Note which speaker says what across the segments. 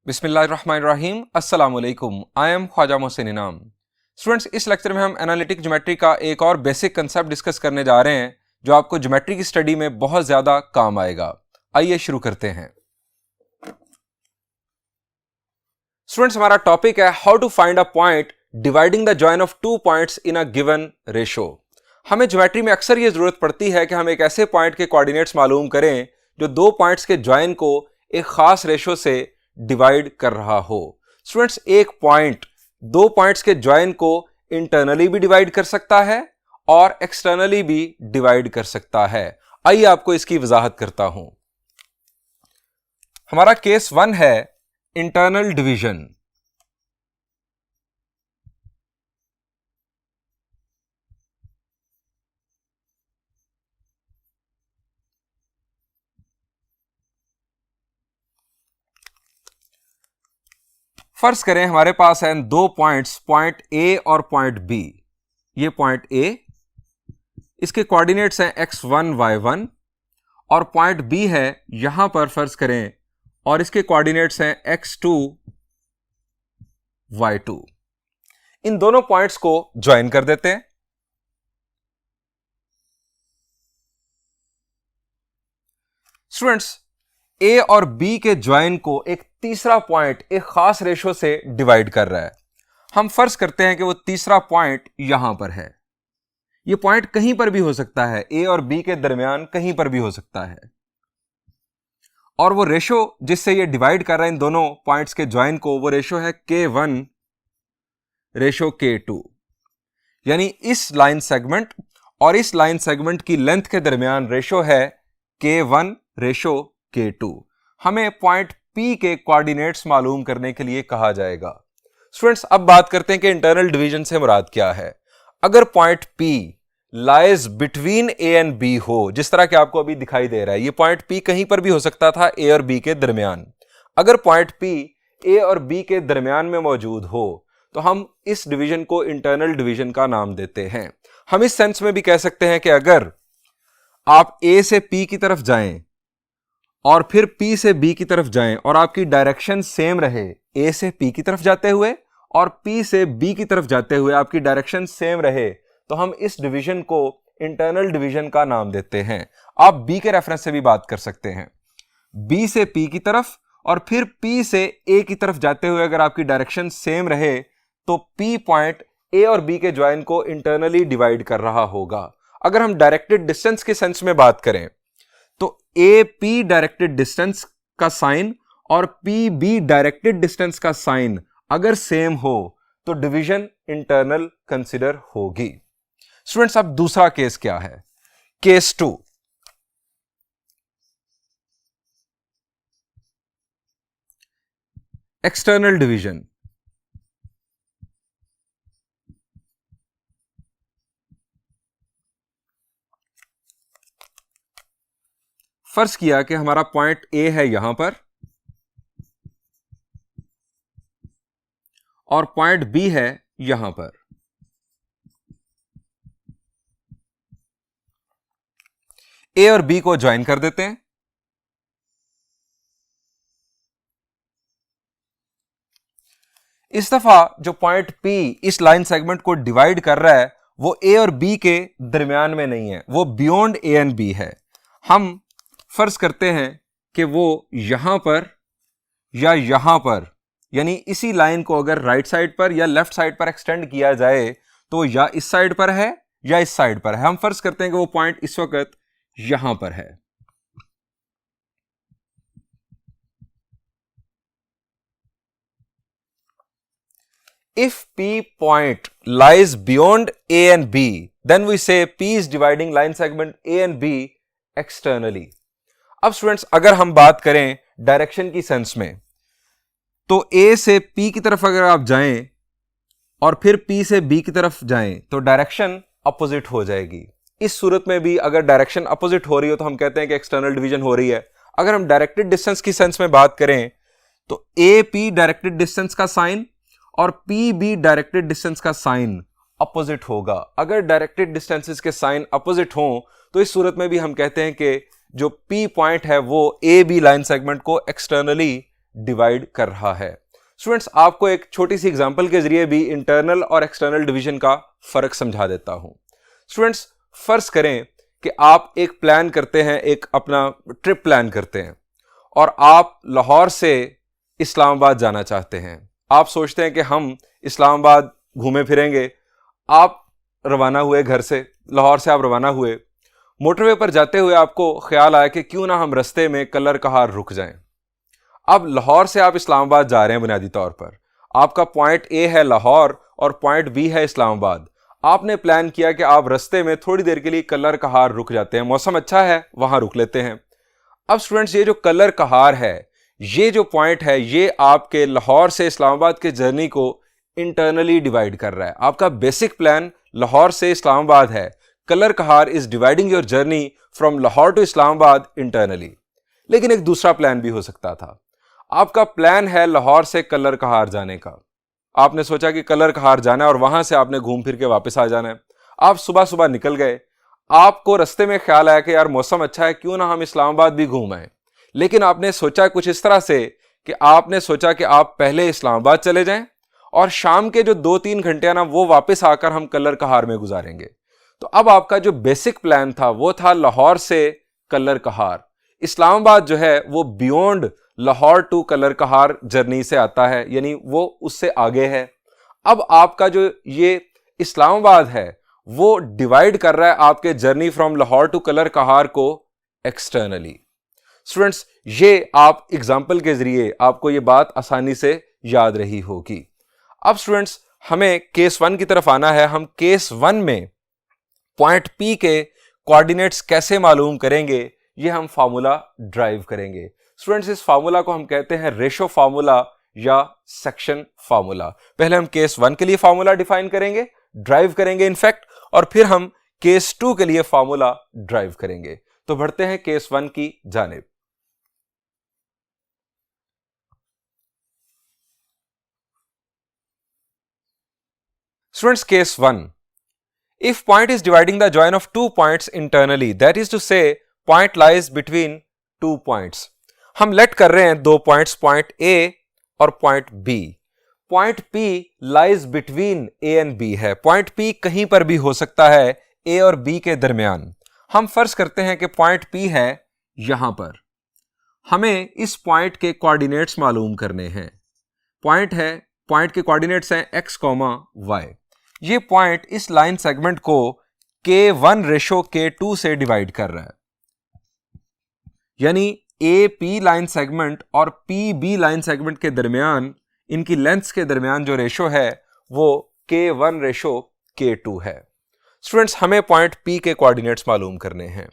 Speaker 1: बिस्मिल्लाहिर्रहमानिर्रहीम अस्सलाम वालेकुम। आई एम ख्वाजा मोहसिन इनाम। स्टूडेंट्स, इस लेक्चर में हम एनालिटिक ज्योमेट्री का एक और बेसिक कंसेप्ट डिस्कस करने जा रहे हैं जो आपको ज्योमेट्री की स्टडी में बहुत ज़्यादा काम आएगा। आइए शुरू करते हैं। स्टूडेंट्स, हमारा टॉपिक है how to find a point dividing the join of two points in a given ratio. हमें ज्योमेट्री में अक्सर ये जरूरत पड़ती है कि हम एक ऐसे पॉइंट के कोऑर्डिनेट्स मालूम करें जो दो पॉइंट्स के जॉइन को एक खास रेशो से डिवाइड कर रहा हो। स्टूडेंट्स, एक पॉइंट दो पॉइंट्स के जॉइन को इंटरनली भी डिवाइड कर सकता है और एक्सटर्नली भी डिवाइड कर सकता है। आइए आपको इसकी वजाहत करता हूं। हमारा केस 1 है इंटरनल डिवीजन। फर्ज करें हमारे पास है दो पॉइंट्स, पॉइंट ए और पॉइंट बी। ये पॉइंट ए, इसके कोऑर्डिनेट्स हैं x1 y1 और पॉइंट बी है यहां पर फर्ज करें और इसके कोऑर्डिनेट्स हैं x2 y2। इन दोनों पॉइंट्स को ज्वाइन कर देते हैं। स्टूडेंट्स, ए और बी के ज्वाइन को एक तीसरा पॉइंट एक खास रेशो से डिवाइड कर रहा है। हम फर्ज करते हैं कि वो तीसरा पॉइंट यहां पर है। ये पॉइंट कहीं पर भी हो सकता है, ए और बी के दरमियान कहीं पर भी हो सकता है। और वो रेशो जिससे ये डिवाइड कर रहा है इन दोनों पॉइंट्स के ज्वाइन को, वो रेशो है K1 रेशो K2। यानी इस लाइन सेगमेंट और इस लाइन सेगमेंट की लेंथ के दरमियान रेशो है K1 रेशो K2। हमें पॉइंट P के कोऑर्डिनेट्स मालूम करने के लिए कहा जाएगा। स्टूडेंट्स, अब बात करते हैं कि इंटरनल डिवीजन से मुराद क्या है। अगर point P lies between A and B हो, जिस तरह के आपको अभी दिखाई दे रहा है, ये पॉइंट P कहीं पर भी हो सकता था A और B के दरमियान। अगर पॉइंट P A और B के दरमियान में मौजूद हो तो हम इस डिवीजन को इंटरनल डिवीजन का नाम देते हैं। हम इस सेंस में भी कह सकते हैं कि अगर आप A से P की तरफ जाएं और फिर P से B की तरफ जाएं और आपकी डायरेक्शन सेम रहे, A से P की तरफ जाते हुए और P से B की तरफ जाते हुए आपकी डायरेक्शन सेम रहे, तो हम इस डिवीजन को इंटरनल डिवीजन का नाम देते हैं। आप B के रेफरेंस से भी बात कर सकते हैं। B से P की तरफ और फिर P से A की तरफ जाते हुए अगर आपकी डायरेक्शन सेम रहे तो P पॉइंट A और B के ज्वाइन को इंटरनली डिवाइड कर रहा होगा। अगर हम डायरेक्टेड डिस्टेंस के सेंस में बात करें तो AP डायरेक्टेड डिस्टेंस का साइन और PB डायरेक्टेड डिस्टेंस का साइन अगर सेम हो तो डिवीजन इंटरनल कंसिडर होगी। स्टूडेंट्स, अब दूसरा केस क्या है? केस 2। External division. फर्ज किया कि हमारा पॉइंट A है यहां पर और पॉइंट B है यहां पर। A और B को ज्वाइन कर देते हैं। इस दफा जो पॉइंट P इस लाइन सेगमेंट को डिवाइड कर रहा है वो A और B के दरमियान में नहीं है, वो बियॉन्ड A एंड B है। हम फर्ज करते हैं कि वो यहां पर या यहां पर, यानी इसी लाइन को अगर राइट साइड पर या लेफ्ट साइड पर एक्सटेंड किया जाए तो या इस साइड पर है या इस साइड पर है। हम फर्ज करते हैं कि वो पॉइंट इस वक्त यहां पर है। If P point lies beyond A and B, then we say P is dividing line segment A and B externally. अब स्टूडेंट्स, अगर हम बात करें डायरेक्शन की सेंस में तो A से P की तरफ अगर आप जाएं और फिर P से B की तरफ जाएं तो डायरेक्शन अपोजिट हो जाएगी। इस सूरत में भी अगर डायरेक्शन अपोजिट हो रही हो तो हम कहते हैं कि एक्सटर्नल डिवीजन हो रही है। अगर हम डायरेक्टेड डिस्टेंस की सेंस में बात करें तो AP डायरेक्टेड डिस्टेंस का साइन और PB डायरेक्टेड डिस्टेंस का साइन अपोजिट होगा। अगर डायरेक्टेड डिस्टेंसेस के साइन अपोजिट हों तो इस सूरत में भी हम कहते हैं कि जो P पॉइंट है वो AB लाइन सेगमेंट को एक्सटर्नली डिवाइड कर रहा है। स्टूडेंट्स, आपको एक छोटी सी एग्जांपल के जरिए भी इंटरनल और एक्सटर्नल डिवीजन का फर्क समझा देता हूं। स्टूडेंट्स, फर्ज करें कि आप एक प्लान करते हैं, एक अपना ट्रिप प्लान करते हैं और आप लाहौर से इस्लामाबाद जाना चाहते हैं। आप सोचते हैं कि हम इस्लामाबाद घूमे फिरेंगे। आप रवाना हुए घर से, लाहौर से आप रवाना हुए। मोटरवे पर जाते हुए आपको ख्याल आया कि क्यों ना हम रास्ते में कलर कहार रुक जाएं। अब लाहौर से आप इस्लामाबाद जा रहे हैं। बुनियादी तौर पर आपका पॉइंट ए है लाहौर और पॉइंट बी है इस्लामाबाद। आपने प्लान किया कि आप रास्ते में थोड़ी देर के लिए कलर कहार रुक जाते हैं, मौसम अच्छा है, वहां रुक लेते हैं। अब स्टूडेंट्स, ये जो कलर कहार है, ये जो पॉइंट है, ये आपके लाहौर से इस्लामाबाद के जर्नी को इंटरनली डिवाइड कर रहा है। आपका बेसिक प्लान लाहौर से इस्लामाबाद है। Kallar Kahar is dividing your journey from Lahore to Islamabad internally. लेकिन एक दूसरा प्लान भी हो सकता था। आपका प्लान है लाहौर से कलर कहार जाने का। आपने सोचा कि कलर कहार जाना है और वहां से आपने घूम फिर के वापस आ जाना है। आप सुबह सुबह निकल गए। आपको रास्ते में ख्याल आया कि यार मौसम अच्छा है, क्यों ना हम इस्लामाबाद भी घूम आए। लेकिन आपने सोचा कुछ इस तरह से कि आपने सोचा कि आप पहले इस्लामाबाद चले जाएं और शाम के जो 2-3 घंटे ना वो वापस आकर हम कलर कहार में गुजारेंगे। तो अब आपका जो बेसिक प्लान था वो था लाहौर से कलर कहार। इस्लामाबाद जो है वो beyond Lahore to Kallar Kahar journey से आता है, यानी वो उससे आगे है। अब आपका जो ये इस्लामाबाद है वो डिवाइड कर रहा है आपके journey from Lahore to Kallar Kahar को एक्सटर्नली। स्टूडेंट्स, ये आप एग्जाम्पल के जरिए आपको ये बात आसानी से याद रही होगी। अब स्टूडेंट्स, हमें केस 1 की तरफ आना है। हम केस 1 में पॉइंट पी के कोऑर्डिनेट्स कैसे मालूम करेंगे, ये हम फार्मूला ड्राइव करेंगे। स्टूडेंट्स, इस फार्मूला को हम कहते हैं रेशो फार्मूला या सेक्शन फार्मूला। पहले हम केस 1 के लिए फार्मूला डिफाइन करेंगे, ड्राइव करेंगे इनफैक्ट, और फिर हम केस 2 के लिए फार्मूला ड्राइव करेंगे। तो बढ़ते हैं केस 1 की जानिब। Students, case 1. If point is dividing the join of two points internally, that is to say, point lies between two points. हम लेट कर रहे हैं दो पॉइंट्स, पॉइंट A और point B. Point P lies between A and B है। Point P कहीं पर भी हो सकता है A और B के दरमियान। हम फर्ज करते हैं कि पॉइंट P है यहां पर। हमें इस पॉइंट के कोऑर्डिनेट्स मालूम करने हैं। पॉइंट के कोऑर्डिनेट्स हैं x, y। ये पॉइंट इस लाइन सेगमेंट को K1 रेशो K2 से डिवाइड कर रहा है, यानी AP लाइन सेगमेंट और PB लाइन सेगमेंट के दरमियान, इनकी लेंथ्स के दरमियान जो रेशो है वो K1 रेशो K2 है। स्टूडेंट्स, हमें पॉइंट P के कोऑर्डिनेट्स मालूम करने हैं।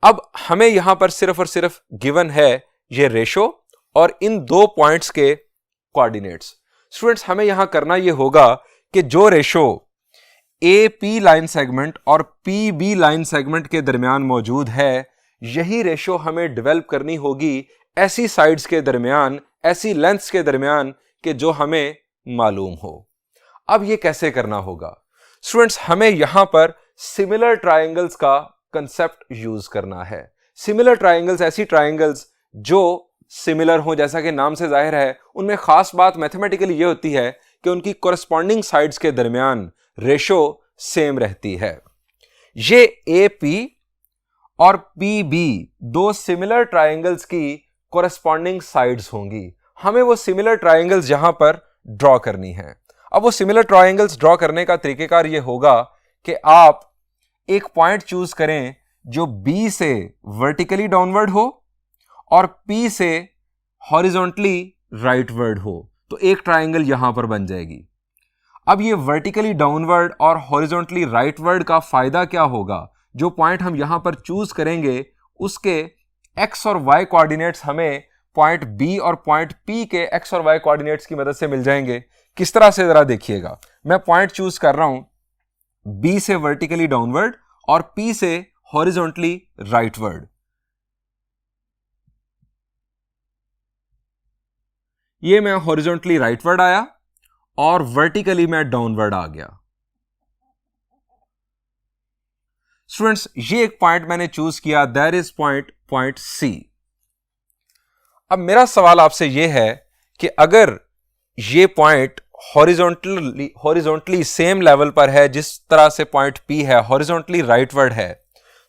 Speaker 1: अब हमें यहां पर सिर्फ और सिर्फ गिवन है ये रेशो और इन दो पॉइंट्स के कोऑर्डिनेट्स। स्टूडेंट्स, हमें यहां करना यह होगा कि जो रेशो AP लाइन सेगमेंट और PB लाइन सेगमेंट के दरमियान मौजूद है, यही रेशो हमें डेवलप करनी होगी ऐसी साइड्स के दरमियान, ऐसी लेंथ्स के दरमियान कि जो हमें मालूम हो। अब ये कैसे करना होगा? स्टूडेंट्स, हमें यहां पर सिमिलर ट्रायंगल्स का कंसेप्ट यूज करना है। सिमिलर ट्रायंगल्स ऐसी ट्रायंगल्स जो सिमिलर हो, जैसा कि नाम से जाहिर है। उनमें खास बात मैथमेटिकली ये होती है कि उनकी कोरस्पॉन्डिंग साइड्स के दरमियान रेशो सेम रहती है। ये AP और PB दो सिमिलर ट्रायंगल्स की कोरस्पॉन्डिंग साइड्स होंगी। हमें वो सिमिलर ट्रायंगल्स यहां पर ड्रॉ करनी है। अब वो सिमिलर ट्रायंगल्स ड्रॉ करने का तरीकेकार ये होगा कि आप एक पॉइंट चूज करें जो B से वर्टिकली डाउनवर्ड हो और P से हॉरिजॉन्टली राइटवर्ड हो, तो एक ट्रायंगल यहां पर बन जाएगी। अब ये वर्टिकली डाउनवर्ड और हॉरिजॉन्टली राइटवर्ड का फायदा क्या होगा? जो पॉइंट हम यहां पर चूज करेंगे उसके x और y कोऑर्डिनेट्स हमें पॉइंट B और पॉइंट P के x और y कोऑर्डिनेट्स की मदद से मिल जाएंगे। किस तरह से, जरा देखिएगा। मैं पॉइंट चूज कर रहा हूं B से वर्टिकली डाउनवर्ड और P से हॉरिजॉन्टली राइटवर्ड। ये मैं हॉरिजॉन्टली राइटवर्ड आया और वर्टिकली मैं डाउनवर्ड आ गया। स्टूडेंट्स, ये एक पॉइंट मैंने चूज किया, दैट इज पॉइंट C। अब मेरा सवाल आपसे यह है कि अगर ये पॉइंट हॉरिजॉन्टली सेम लेवल पर है जिस तरह से पॉइंट P है, हॉरिजॉन्टली राइटवर्ड है,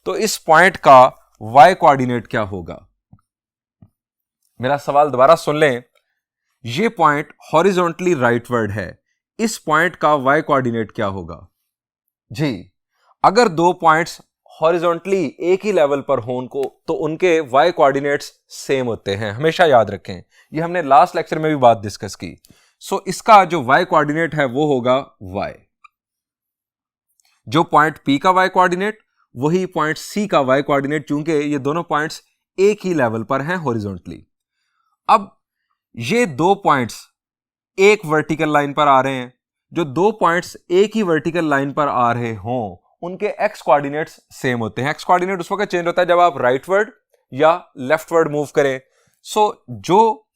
Speaker 1: तो इस पॉइंट का y कोऑर्डिनेट क्या होगा? मेरा सवाल दोबारा सुन लें। ये पॉइंट हॉरिजॉन्टली राइटवर्ड है, इस पॉइंट का y कोऑर्डिनेट क्या होगा? जी, अगर दो पॉइंट्स हॉरिजॉन्टली एक ही लेवल पर हों उनको, तो उनके y कोऑर्डिनेट्स सेम होते हैं, हमेशा याद रखें। ये हमने लास्ट लेक्चर में भी बात डिस्कस की। सो इसका जो y कोऑर्डिनेट है वो होगा y। जो पॉइंट P का y कोऑर्डिनेट वही पॉइंट C का y कोऑर्डिनेट, चूंकि ये दोनों पॉइंट्स एक ही लेवल पर हैं हॉरिजॉन्टली। अब ये दो पॉइंट्स एक वर्टिकल लाइन पर आ रहे हैं। जो दो पॉइंट्स एक ही वर्टिकल लाइन पर आ रहे हों उनके x कोऑर्डिनेट्स सेम होते हैं। x कोऑर्डिनेट उस वक्त चेंज होता है जब आप राइटवर्ड या लेफ्टवर्ड मूव करें। सो जो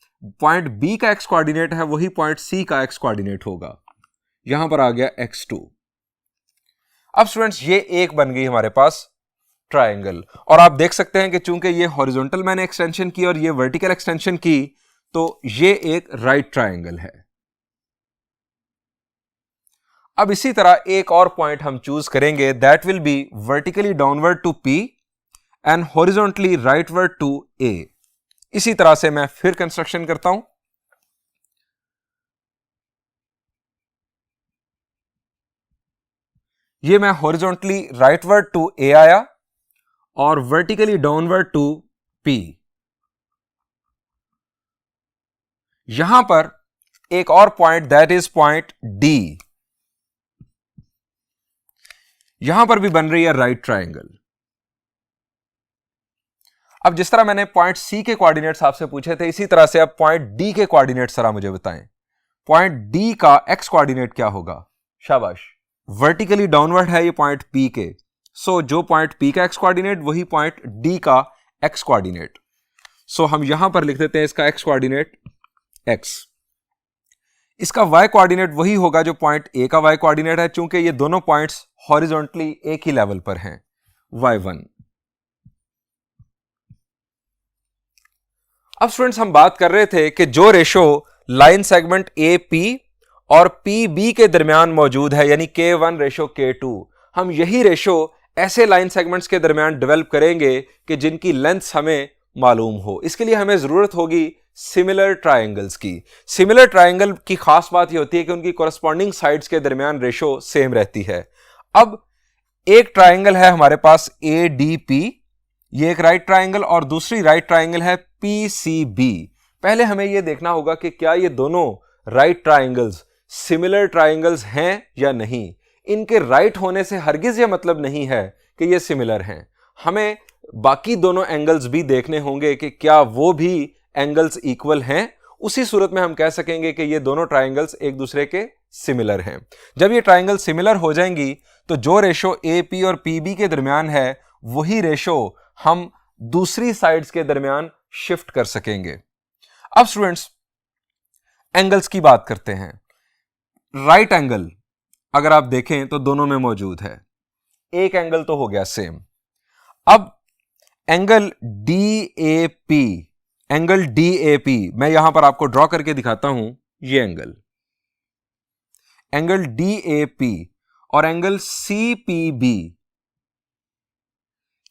Speaker 1: पॉइंट B का x कोऑर्डिनेट है वही पॉइंट C का x कोऑर्डिनेट होगा। यहां पर आ गया x2। अब स्टूडेंट्स ये एक बन गई हमारे पास ट्रायंगल, और आप देख सकते हैं कि चूंकि ये हॉरिजॉन्टल मैंने एक्सटेंशन की और ये वर्टिकल एक्सटेंशन की, तो ये एक राइट ट्रायंगल है। अब इसी तरह एक और पॉइंट हम चूज करेंगे, that will be vertically downward to P and horizontally rightward to A। इसी तरह से मैं फिर कंस्ट्रक्शन करता हूं। ये मैं हॉरिजॉन्टली राइटवर्ड टू A आया और वर्टिकली डाउनवर्ड टू P। यहां पर एक और point, that is point D, यहां पर भी बन रही है राइट ट्रायंगल। अब जिस तरह मैंने पॉइंट C के कोऑर्डिनेट्स आपसे पूछे थे, इसी तरह से अब पॉइंट D के कोऑर्डिनेट्स जरा मुझे बताएं। पॉइंट D का x कोऑर्डिनेट क्या होगा? शाबाश, वर्टिकली डाउनवर्ड है ये पॉइंट P के। सो जो पॉइंट P का x कोऑर्डिनेट वही पॉइंट D का x कोऑर्डिनेट। सो हम यहां पर लिख देते हैं इसका x कोऑर्डिनेट x। इसका y कोऑर्डिनेट वही होगा जो पॉइंट A का y कोऑर्डिनेट है, चूंकि ये दोनों पॉइंट्स हॉरिजॉन्टली एक ही लेवल पर हैं, y1। अब स्टूडेंट्स हम बात कर रहे थे कि जो रेशो लाइन सेगमेंट AP और PB के दरमियान मौजूद है, यानी K1 रेशो K2, हम यही रेशो ऐसे लाइन सेगमेंट्स के दरमियान डेवलप करेंगे कि जिनकी लेंथ हमें मालूम हो। इसके लिए हमें जरूरत होगी सिमिलर ट्रायंगल्स की। सिमिलर ट्रायंगल की खास बात यह होती है कि उनकी कॉरस्पॉन्डिंग साइड्स के दरमियान रेशो सेम रहती है। अब एक ट्रायंगल है हमारे पास ADP, ये एक राइट ट्रायंगल, और दूसरी राइट ट्रायंगल है PCB। पहले हमें यह देखना होगा कि क्या ये दोनों राइट ट्रायंगल्स सिमिलर ट्रायंगल्स हैं या नहीं। इनके राइट होने से हरगिज यह मतलब नहीं है कि ये सिमिलर हैं। हमें बाकी दोनों एंगल्स भी देखने होंगे कि क्या वो भी एंगल्स इक्वल हैं। उसी सूरत में हम कह सकेंगे कि ये दोनों ट्रायंगल्स एक दूसरे के सिमिलर हैं। जब ये ट्रायंगल सिमिलर हो जाएंगी तो जो रेशो AP और PB के दरमियान है वही रेशो हम दूसरी साइड्स के दरमियान शिफ्ट कर सकेंगे। अब स्टूडेंट्स एंगल्स की बात करते हैं। राइट एंगल अगर आप देखें तो दोनों में मौजूद है, एक एंगल तो हो गया सेम। अब एंगल DAP, एंगल DAP मैं यहां पर आपको ड्रॉ करके दिखाता हूं। ये एंगल DAP और एंगल CPB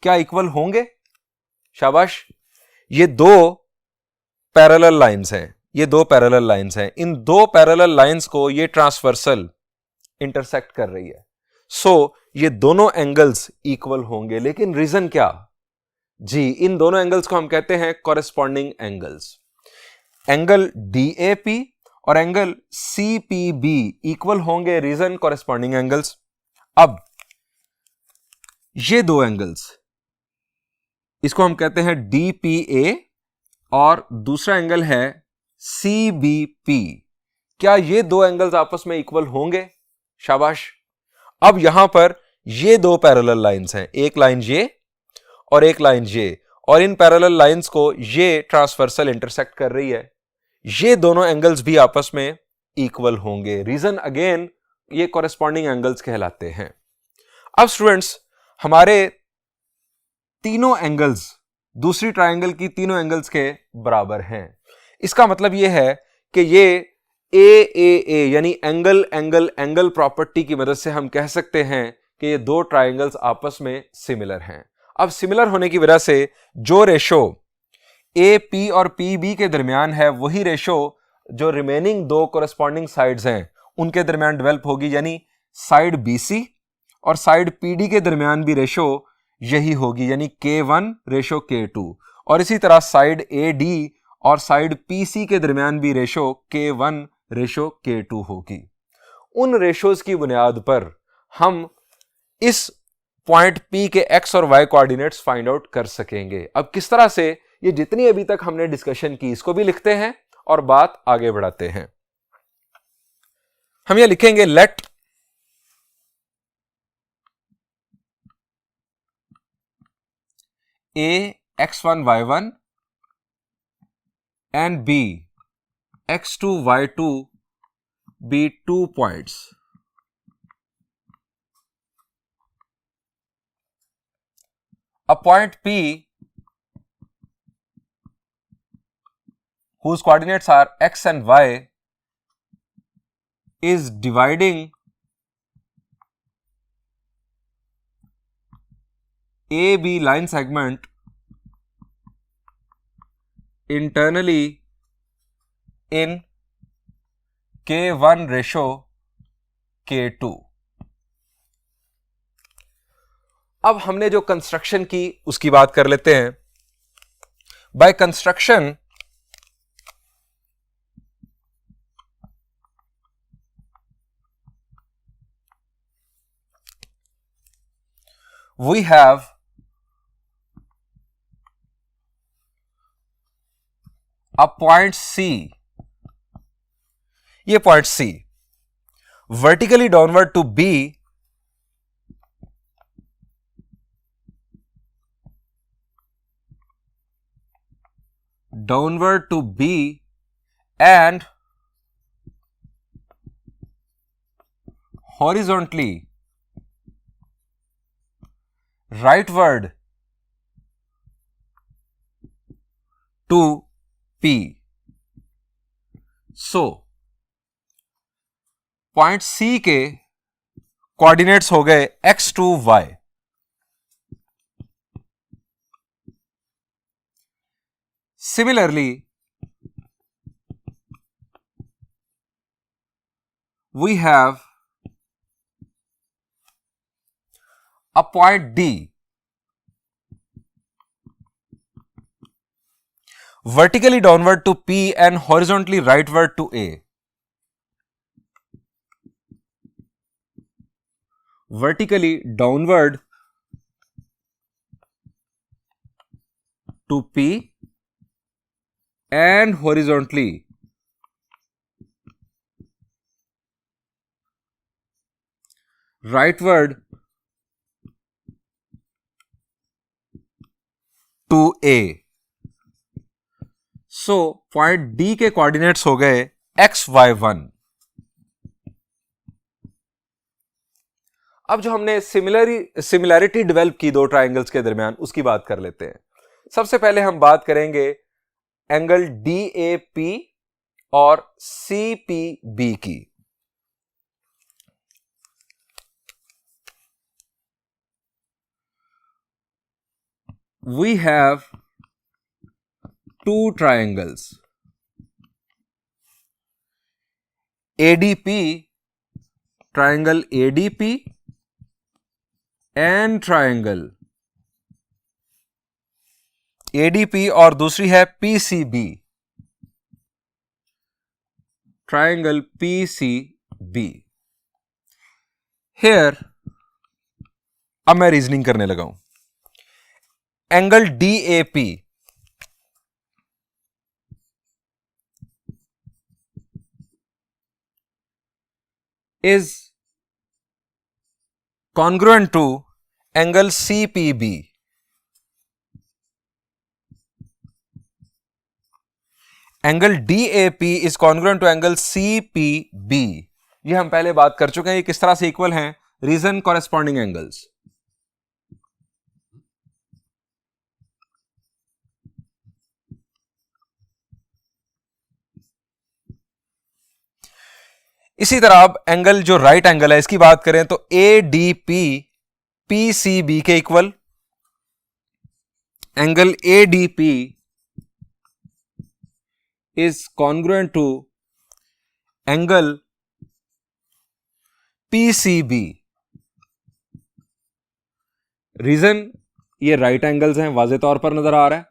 Speaker 1: क्या इक्वल होंगे? शाबाश, ये दो पैरेलल लाइंस हैं, ये दो पैरेलल लाइंस हैं। इन दो पैरेलल लाइंस को ये ट्रांसवर्सल इंटरसेक्ट कर रही है। सो ये दोनों एंगल्स इक्वल होंगे। लेकिन रीजन क्या? जी, इन दोनों एंगल्स को हम कहते हैं कॉरेस्पॉन्डिंग एंगल्स। एंगल DAP और एंगल CPB इक्वल होंगे, रीजन कॉरेस्पॉन्डिंग एंगल्स। अब ये दो एंगल्स, इसको हम कहते हैं DPA और दूसरा एंगल है CBP। क्या ये दो एंगल्स आपस में इक्वल होंगे? शाबाश। अब यहां पर ये दो पैरेलल लाइंस हैं, एक लाइन ये और एक लाइन ये, और इन पैरेलल लाइंस को ये ट्रांसवर्सल इंटरसेक्ट कर रही है। ये दोनों एंगल्स भी आपस में इक्वल होंगे। रीजन अगेन ये कॉरेस्पॉन्डिंग एंगल्स कहलाते हैं। अब स्टूडेंट्स हमारे तीनों एंगल्स दूसरी ट्राइंगल की तीनों एंगल्स के बराबर हैं। इसका मतलब यह है कि ये ए यानी एंगल एंगल एंगल प्रॉपर्टी की मदद से हम कह सकते हैं कि ये दो ट्राइंगल्स आपस में सिमिलर हैं। अब सिमिलर होने की वजह से जो रेशो ए पी और पी बी के दरमियान है वही रेशो जो रिमेनिंग दो कोरेस्पॉन्डिंग साइड्स हैं उनके दरमियान डेवलप होगी, यानी साइड BC और साइड PD के दरमियान भी रेशो यही होगी, यानी K1 रेशो K2। और इसी तरह साइड AD और साइड PC के दरमियान भी रेशो K1 रेशो K2 होगी। उन रेशोज की बुनियाद पर हम इस पॉइंट P के X और Y कोऑर्डिनेट्स फाइंड आउट कर सकेंगे। अब किस तरह से, ये जितनी अभी तक हमने डिस्कशन की इसको भी लिखते हैं और बात आगे बढ़ाते हैं। हम ये लिखेंगे late A x1 y1 and B x2 y2 be 2 points. A point P whose coordinates are x and y is dividing AB line segment internally in K1 ratio K2। अब हमने जो कंस्ट्रक्शन की उसकी बात कर लेते हैं। By construction we have a point C, ये point C vertically downward to B and horizontally rightward to P। So point C के कोऑर्डिनेट्स हो गए x2 y। Similarly we have a point D vertically downward to P and horizontally rightward to A। vertically downward to P and horizontally rightward to A। So point D के coordinates हो गए XY1। अब जो हमने similarity develop की दो triangles के दरमियान उसकी बात कर लेते हैं। सबसे पहले हम बात करेंगे एंगल DAP और CPB की। We have two triangles ADP, triangle ADP and triangle ADP और दूसरी है PCB, triangle PCB। Here अब मैं रीजनिंग करने लगा हूं। Angle DAP is congruent to angle CPB। Angle DAP is congruent to angle CPB। ये हम पहले बात कर चुके हैं, ये किस तरह से इक्वल हैं, रीजन कॉरेस्पॉन्डिंग एंगल्स। इसी तरह अब एंगल जो राइट एंगल है इसकी बात करें तो ADP PCB के equal, angle ADP is congruent to angle PCB। Reason, ये राइट एंगल्स हैं, वाज़ेह तौर पर नजर आ रहा है।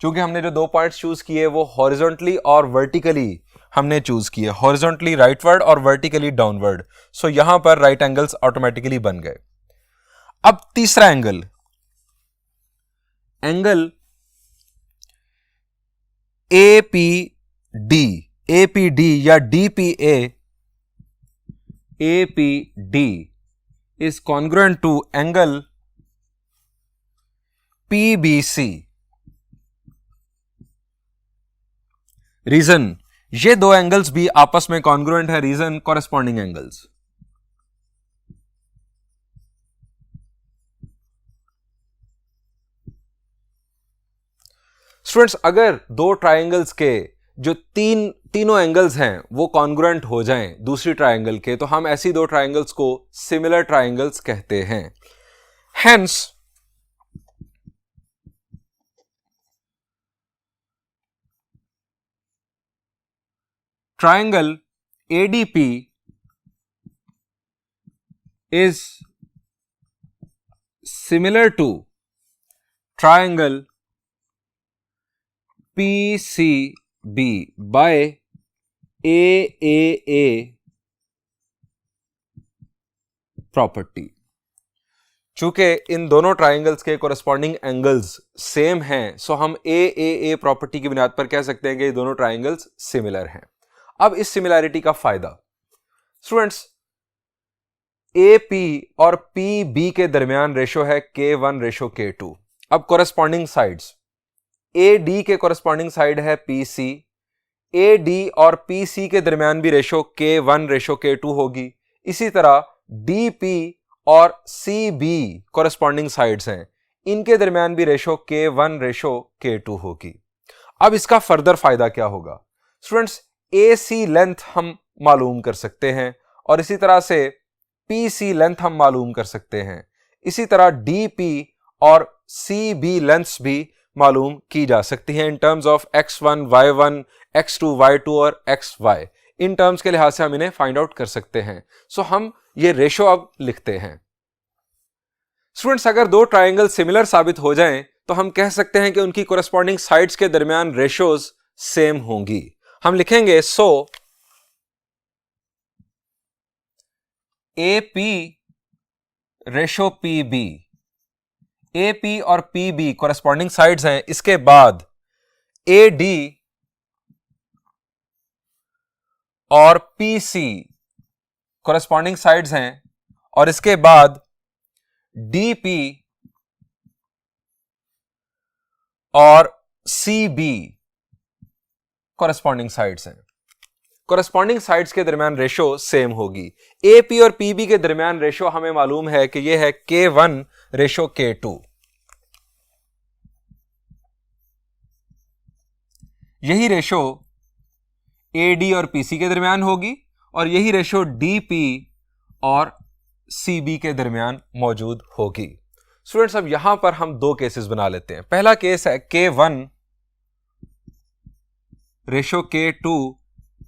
Speaker 1: क्योंकि हमने जो दो पॉइंट्स चूज किए वो हॉरिजॉन्टली और वर्टिकली हमने चूज किए, हॉरिजॉन्टली राइटवर्ड और वर्टिकली डाउनवर्ड। सो यहां पर राइट एंगल्स ऑटोमेटिकली बन गए। अब तीसरा एंगल, एंगल APD या DPA, APD is congruent to angle PBC। Reason, ये दो एंगल्स भी आपस में कॉन्ग्रुएंट है। Reason, corresponding angles. स्टूडेंट्स, अगर दो ट्राइंगल्स के जो तीनों एंगल्स हैं वो कॉन्ग्रुएंट हो जाएं दूसरी ट्राइंगल के, तो हम ऐसी दो ट्राइंगल्स को सिमिलर ट्राइंगल्स कहते हैं। Hence triangle ADP is similar to triangle PCB by AAA property. चूंकि इन दोनों ट्राइंगल्स के कोरेस्पॉन्डिंग एंगल्स सेम हैं, सो हम AAA प्रॉपर्टी की बुनियाद पर कह सकते हैं कि ये दोनों ट्राइंगल्स सिमिलर हैं। अब इस सिमिलैरिटी का फायदा, स्टूडेंट्स, AP और PB के दरमियान रेशो है K1:K2। अब कोरेस्पॉन्डिंग साइड्स, AD के कोरेस्पॉन्डिंग साइड है PC, AD और PC के दरमियान भी रेशो K1:K2 होगी। इसी तरह DP और CB कोरेस्पॉन्डिंग साइड्स हैं, इनके दरमियान भी रेशो K1:K2 होगी। अब इसका फर्दर फायदा क्या होगा? स्टूडेंट्स, AC लेंथ हम मालूम कर सकते हैं और इसी तरह से PC लेंथ हम मालूम कर सकते हैं। इसी तरह DP और CB लेंथ्स भी मालूम की जा सकती हैं in terms of X1, Y1, X2, Y2 और XY। इन टर्म्स के लिहाज से हम इन्हें फाइंड आउट कर सकते हैं। सो हम ये रेशो अब लिखते हैं। स्टूडेंट्स, अगर दो ट्राइंगल सिमिलर साबित हो जाएं तो हम कह सकते हैं कि उनकी कोरेस्पॉन्डिंग साइड्स के दरमियान रेशोज सेम होंगी। हम लिखेंगे सो AP रेशो PB, AP और PB कोरेस्पॉन्डिंग साइड्स हैं, इसके बाद AD और PC कोरेस्पॉन्डिंग साइड्स हैं और इसके बाद DP और CB कोरेस्पॉन्डिंग साइड्स हैं। कोरेस्पॉन्डिंग साइड्स के दरमियान रेशो सेम होगी। AP और PB के दरमियान रेशो हमें मालूम है कि यह है K1:K2। यही रेशो AD और PC के दरमियान होगी और यही रेशो DP और CB के दरमियान मौजूद होगी। स्टूडेंट्स, अब यहां पर हम दो केसेस बना लेते हैं। पहला केस है K1:K2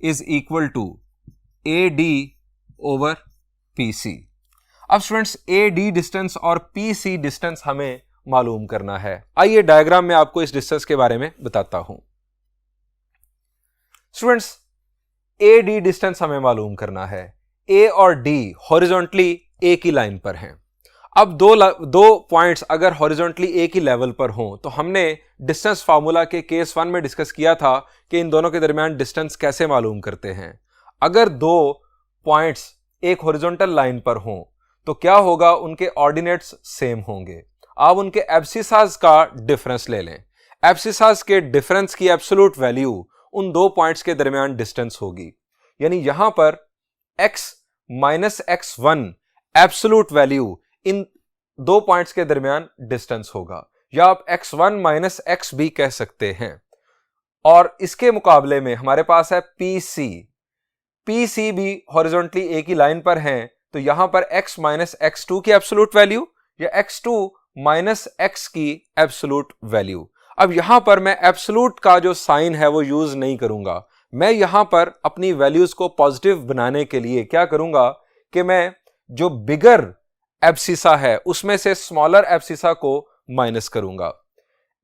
Speaker 1: is equal to AD over PC। अब स्टूडेंट्स, AD डिस्टेंस और PC डिस्टेंस हमें मालूम करना है। आइए डायग्राम में आपको इस डिस्टेंस के बारे में बताता हूं। स्टूडेंट्स, AD डिस्टेंस हमें मालूम करना है। A और D हॉरिजॉन्टली एक ही लाइन पर हैं। अब दो पॉइंट्स अगर हॉरिजॉन्टली एक ही लेवल पर हों तो हमने डिस्टेंस फार्मूला के केस 1 में डिस्कस किया था कि इन दोनों के दरमियान डिस्टेंस कैसे मालूम करते हैं। अगर दो पॉइंट्स एक हॉरिजॉन्टल लाइन पर हों तो क्या होगा, उनके ऑर्डिनेट्स सेम होंगे। आप उनके एब्सिसास का डिफरेंस ले लें। एब्सिसास के डिफरेंस की एब्सोल्यूट वैल्यू उन दो पॉइंट्स के दरमियान डिस्टेंस होगी। यानी यहां पर x minus x1 absolute value in दो पॉइंट्स के दरमियान डिस्टेंस होगा, या आप x1 माइनस xb कह सकते हैं। और इसके मुकाबले में हमारे पास है पीसी। पीसी भी हॉरिजॉन्टली एक ही लाइन पर हैं, तो यहां पर x माइनस x2 की एब्सोल्यूट वैल्यू या x2 माइनस x की एब्सोल्यूट वैल्यू। अब यहां पर मैं एब्सोल्यूट का जो साइन है वो यूज नहीं करूंगा। मैं यहां पर अपनी वैल्यूज को पॉजिटिव बनाने के लिए क्या करूंगा कि मैं जो बिगर एब्सिसा है उसमें से स्मॉलर एब्सिसा को माइनस करूंगा।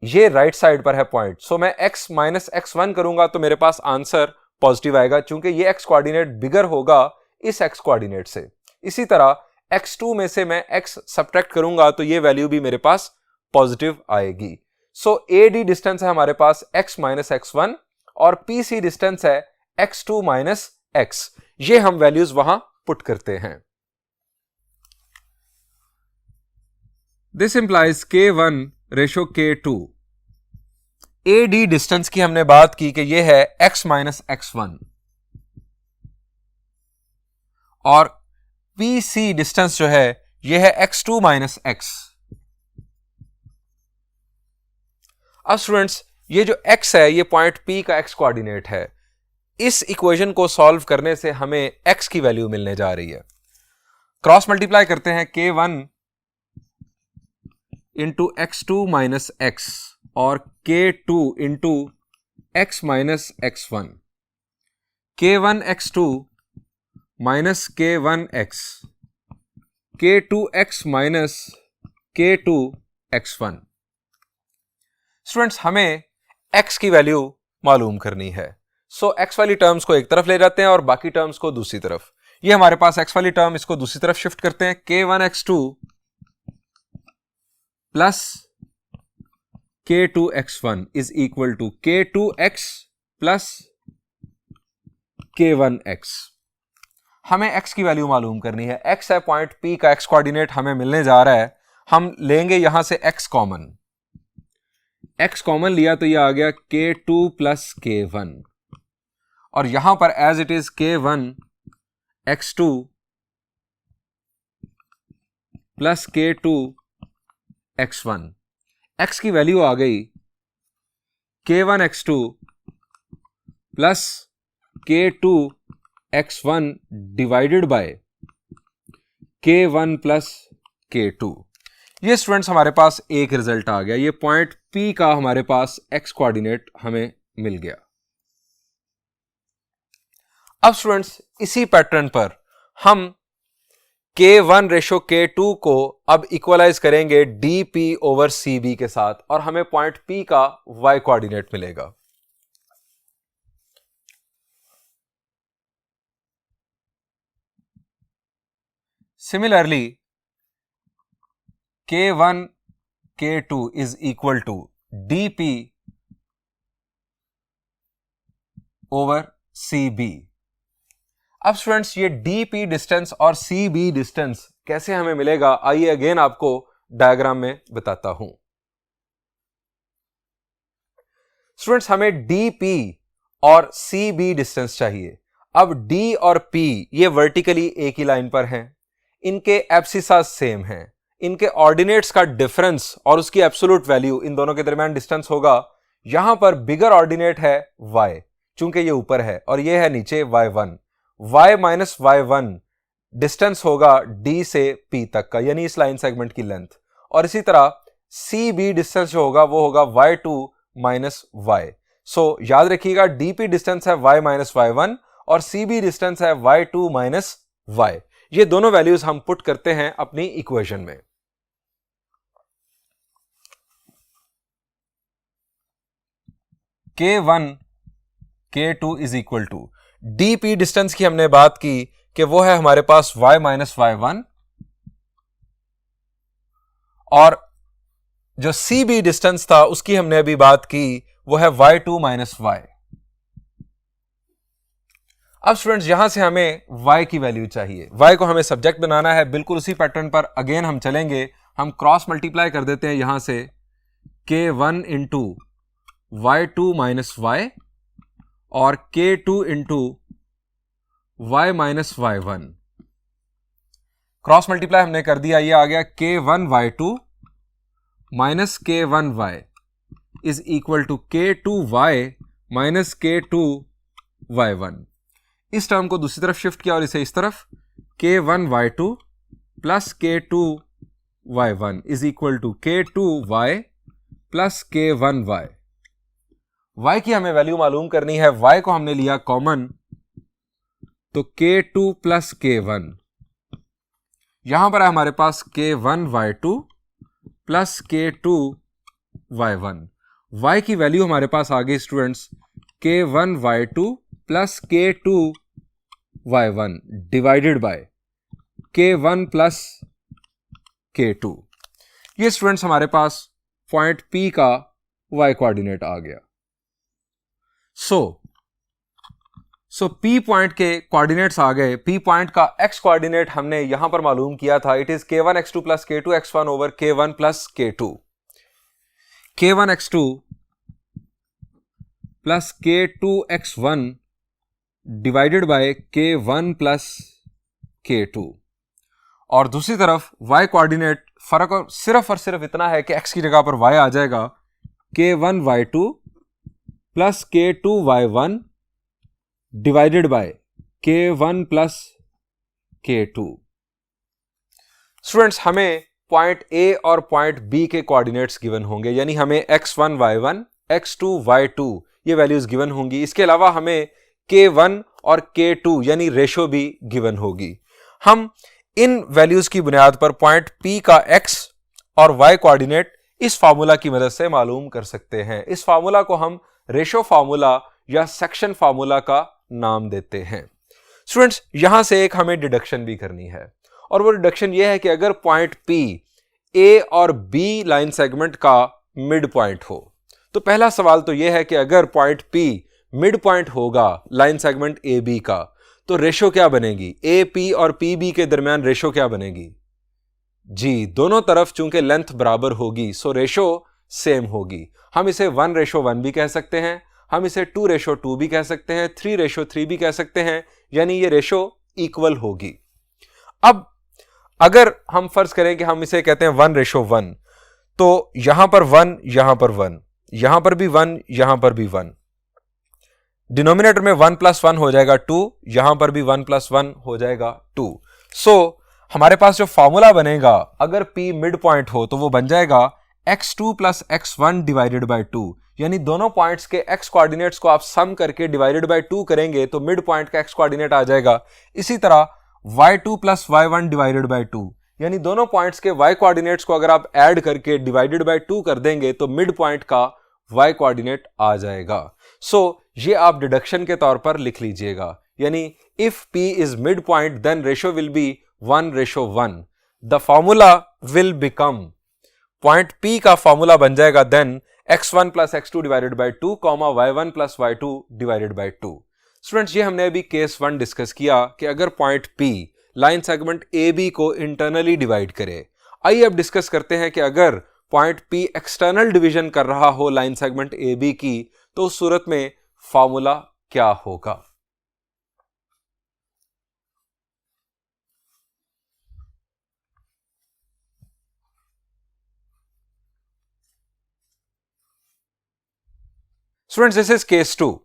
Speaker 1: ये राइट साइड पर है पॉइंट, सो मैं x माइनस x1 करूंगा तो मेरे पास आंसर पॉजिटिव आएगा, क्योंकि ये x कोऑर्डिनेट बिगर होगा इस x कोऑर्डिनेट से। इसी तरह x2 में से मैं x सब्ट्रैक्ट करूंगा तो ये वैल्यू भी मेरे पास पॉजिटिव आएगी। सो AD डिस्टेंस है हमारे पास x माइनस x1 और PC डिस्टेंस है x2 माइनस x। ये हम वैल्यूज वहां पुट करते हैं। This implies K1 ratio K2। AD distance की हमने बात की कि यह है x माइनस x1 और PC डिस्टेंस जो है यह है x2 माइनस x। अब स्टूडेंट्स ये जो x है ये पॉइंट P का x कोऑर्डिनेट है। इस इक्वेशन को सॉल्व करने से हमें x की वैल्यू मिलने जा रही है। क्रॉस मल्टीप्लाई करते हैं K1 into x2 minus x और K2 into x minus x1। K1 x2 minus K1 x, K2 x minus K2 x1। Students हमें x की वैल्यू मालूम करनी है, सो x वाली टर्म्स को एक तरफ ले जाते हैं और बाकी टर्म्स को दूसरी तरफ। ये हमारे पास x वाली टर्म, इसको दूसरी तरफ शिफ्ट करते हैं। K1 x2 plus K2 x1 is equal to K2 x plus K1 x। हमें x की वैल्यू मालूम करनी है। x है पॉइंट P का x कोऑर्डिनेट हमें मिलने जा रहा है। हम लेंगे यहां से x कॉमन, x कॉमन लिया तो यह आ गया K2 प्लस K1 और यहां पर as it is K1 x2 plus K2 x1। x की वैल्यू आ गई K1 x2 plus K2 x1 divided by K1 plus K2। ये स्टूडेंट्स हमारे पास एक रिजल्ट आ गया। ये पॉइंट P का हमारे पास x कोऑर्डिनेट हमें मिल गया। अब स्टूडेंट्स इसी पैटर्न पर हम K1 रेशो K2 को अब इक्वलाइज करेंगे DP ओवर CB के साथ और हमें पॉइंट P का y कोऑर्डिनेट मिलेगा। Similarly K1 K2 is equal to DP over CB। अब स्टूडेंट्स ये DP डिस्टेंस और CB डिस्टेंस कैसे हमें मिलेगा, आइए अगेन आपको डायग्राम में बताता हूं। स्टूडेंट्स हमें DP और CB डिस्टेंस चाहिए। अब D और P ये वर्टिकली एक ही लाइन पर हैं, इनके एब्सिसा सेम हैं, इनके ऑर्डिनेट्स का डिफरेंस और उसकी एब्सोल्यूट वैल्यू इन दोनों के दरमियान डिस्टेंस होगा। यहां पर बिगर ऑर्डिनेट है y, चूंकि ये ऊपर है और ये है नीचे y1। y minus y1 distance होगा D से P तक का, यानी इस लाइन सेगमेंट की लेंथ। और इसी तरह CB डिस्टेंस जो होगा वो होगा y2 माइनस y। सो याद रखिएगा DP डिस्टेंस है y माइनस y1 और CB डिस्टेंस है y2 माइनस y। ये दोनों वैल्यूज हम पुट करते हैं अपनी इक्वेशन में। K1 K2 is equal to DP distance की हमने बात की कि वो है हमारे पास y माइनस y1 और जो CB डिस्टेंस था उसकी हमने अभी बात की वो है y2 माइनस y। अब स्टूडेंट्स यहां से हमें y की वैल्यू चाहिए, y को हमें सब्जेक्ट बनाना है। बिल्कुल उसी पैटर्न पर अगेन हम चलेंगे। हम क्रॉस मल्टीप्लाई कर देते हैं यहां से K1 into y2 minus y और K2 into y minus y1। Cross multiply हमने कर दिया, ये आ गया K1 y2 minus K1 y is equal to K2 y minus K2Y1। इस टर्म को दूसरी तरफ शिफ्ट किया और इसे इस तरफ K1Y2 plus K2Y1 is equal to K2Y plus K1Y। Y की हमें वैल्यू मालूम करनी है, Y को हमने लिया कॉमन, तो K2 प्लस K1, यहां पर है हमारे पास K1Y2 प्लस K2Y1। Y की वैल्यू हमारे पास आ गई students K1Y2 plus K2Y1 divided by K1 plus K2। ये स्टूडेंट्स हमारे पास पॉइंट P का Y कोऑर्डिनेट आ गया। सो P पॉइंट के कोऑर्डिनेट्स आ गए। P पॉइंट का X कोऑर्डिनेट हमने यहां पर मालूम किया था, it is K1x2 plus K2x1 over K1 plus K2। K1x2 plus K2x1 divided by K1 plus K2। और दूसरी तरफ Y कोऑर्डिनेट फर्क और सिर्फ इतना है कि X की जगह पर Y आ जाएगा K1Y2 plus K2Y1 divided by K1 plus K2। Students हमें पॉइंट A और पॉइंट B के कोऑर्डिनेट्स गिवन होंगे, यानी हमें x1y1 x2y2 ये वैल्यूज गिवन होंगी। इसके अलावा हमें K1 और K2 यानी रेशो भी गिवन होगी। हम इन वैल्यूज की बुनियाद पर पॉइंट P का x और y कोऑर्डिनेट इस फार्मूला की मदद से मालूम कर सकते हैं। इस फार्मूला को हम रेशो फार्मूला या सेक्शन फार्मूला का नाम देते हैं। स्टूडेंट्स यहां से एक हमें डिडक्शन भी करनी है, और वो डिडक्शन ये है कि अगर पॉइंट P A और B लाइन सेगमेंट का मिड पॉइंट हो, तो पहला सवाल तो यह है कि अगर पॉइंट P मिड पॉइंट होगा लाइन सेगमेंट AB का, तो रेशो क्या बनेगी? AP और PB के दरमियान रेशो क्या बनेगी? जी, दोनों तरफ चूंकि लेंथ बराबर होगी सो रेशो सेम होगी। हम इसे 1:1 भी कह सकते हैं, हम इसे 2:2 भी कह सकते हैं, 3:3 भी कह सकते हैं, यानी ये रेशो इक्वल होगी। अब अगर हम फर्ज करें कि हम इसे कहते हैं 1:1, तो यहां पर 1, यहां पर 1, यहां पर भी 1, यहां पर भी 1, डिनोमिनेटर में 1 + 1 हो जाएगा 2, यहां पर भी 1 + 1 हो जाएगा 2। सो हमारे पास जो फॉर्मूला बनेगा अगर P मिड पॉइंट हो तो वो बन जाएगा x2 + x1 डिवाइडेड बाय 2, यानी दोनों पॉइंट्स के x कोऑर्डिनेट्स को आप सम करके डिवाइडेड बाय 2 करेंगे तो मिड पॉइंट का x कोऑर्डिनेट आ जाएगा। इसी तरह y2 + y1 डिवाइडेड बाय 2, यानी दोनों पॉइंट्स के y कोऑर्डिनेट्स को अगर आप ऐड करके डिवाइडेड बाय 2 कर देंगे तो मिड पॉइंट का y कोऑर्डिनेट आ जाएगा। सो ये आप डिडक्शन के तौर पर लिख लीजिएगा, यानी if P is mid point then ratio will be 1:1। The formula will become, point P का फॉर्मूला बन जाएगा then x1 + x2 divided by 2, y1 + y2 divided by 2। Students ये हमने अभी केस 1 डिस्कस किया कि अगर point P line segment AB को इंटरनली डिवाइड करे। आइए अब डिस्कस करते हैं कि अगर पॉइंट P एक्सटर्नल डिवीजन कर रहा हो लाइन सेगमेंट AB की, तो उस सूरत में फॉर्मूला क्या होगा। Students, this is case 2.